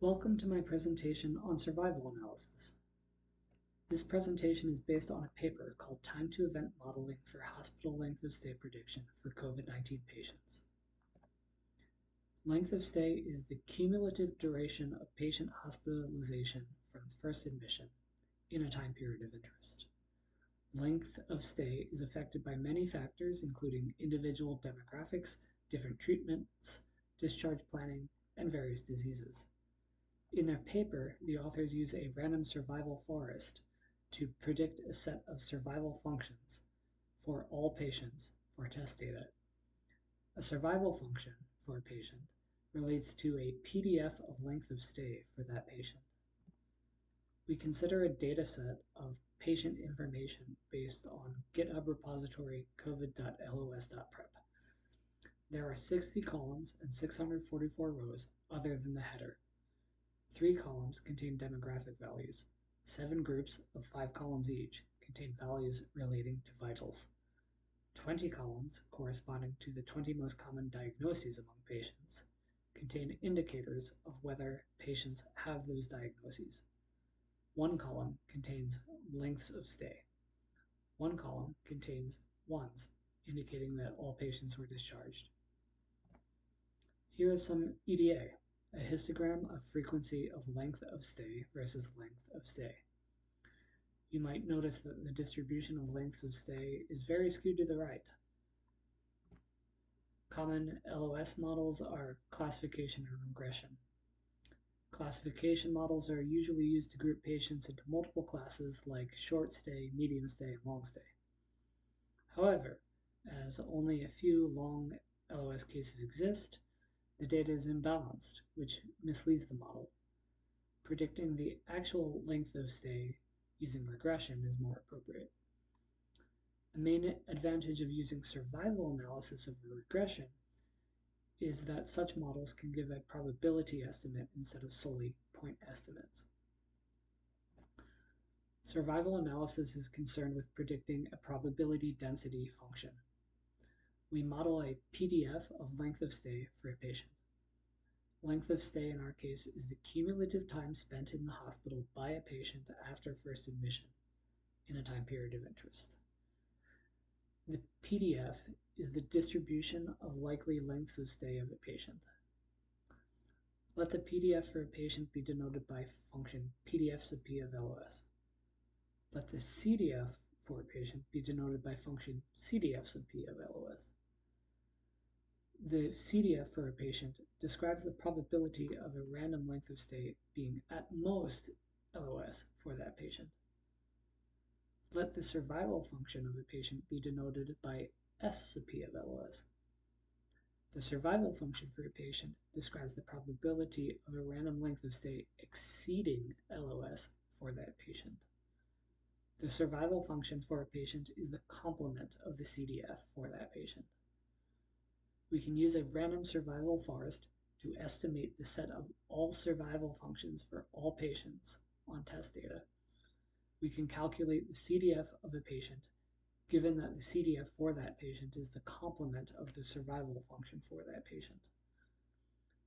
Welcome to my presentation on survival analysis. This presentation is based on a paper called Time to Event Modeling for Hospital Length of Stay Prediction for COVID-19 Patients. Length of stay is the cumulative duration of patient hospitalization from first admission in a time period of interest. Length of stay is affected by many factors, including individual demographics, different treatments, discharge planning, and various diseases. In their paper, the authors use a random survival forest to predict a set of survival functions for all patients for test data. A survival function for a patient relates to a PDF of length of stay for that patient. We consider a data set of patient information based on GitHub repository COVID.los.prep. There are 60 columns and 644 rows other than the header. 3 columns contain demographic values. 7 groups of 5 columns each contain values relating to vitals. 20 columns, corresponding to the 20 most common diagnoses among patients, contain indicators of whether patients have those diagnoses. 1 column contains lengths of stay. 1 column contains ones, indicating that all patients were discharged. Here is some EDA. A histogram of frequency of length of stay versus length of stay. You might notice that the distribution of lengths of stay is very skewed to the right. Common LOS models are classification and regression. Classification models are usually used to group patients into multiple classes like short stay, medium stay, and long stay. However, as only a few long LOS cases exist, the data is imbalanced, which misleads the model. Predicting the actual length of stay using regression is more appropriate. A main advantage of using survival analysis of a regression is that such models can give a probability estimate instead of solely point estimates. Survival analysis is concerned with predicting a probability density function. We model a PDF of length of stay for a patient. Length of stay in our case is the cumulative time spent in the hospital by a patient after first admission in a time period of interest. The PDF is the distribution of likely lengths of stay of a patient. Let the PDF for a patient be denoted by function PDF sub p of LOS. Let the CDF for a patient be denoted by function CDF sub p of LOS. The CDF for a patient describes the probability of a random length of stay being at most LOS for that patient. Let the survival function of a patient be denoted by S sub p of LOS. The survival function for a patient describes the probability of a random length of stay exceeding LOS for that patient. The survival function for a patient is the complement of the CDF for that patient. We can use a random survival forest to estimate the set of all survival functions for all patients on test data. We can calculate the CDF of a patient, given that the CDF for that patient is the complement of the survival function for that patient.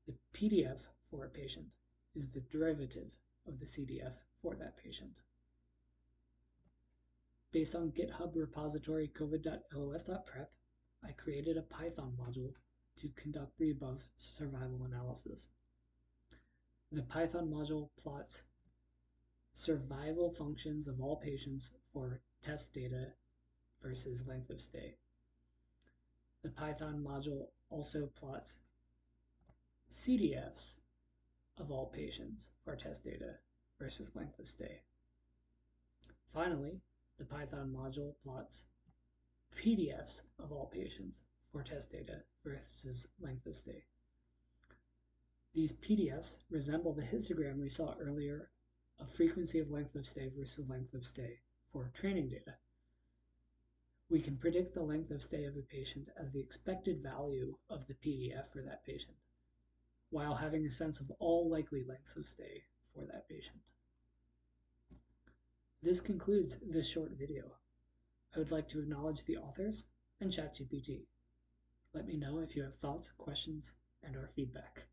The PDF for a patient is the derivative of the CDF for that patient. Based on GitHub repository COVID.los.prep, I created a Python module to conduct the above survival analysis. The Python module plots survival functions of all patients for test data versus length of stay. The Python module also plots CDFs of all patients for test data versus length of stay. Finally, the Python module plots PDFs of all patients for test data versus length of stay. These PDFs resemble the histogram we saw earlier of frequency of length of stay versus length of stay for training data. We can predict the length of stay of a patient as the expected value of the PDF for that patient, while having a sense of all likely lengths of stay for that patient. This concludes this short video. I would like to acknowledge the authors and ChatGPT. Let me know if you have thoughts, questions, and/or feedback.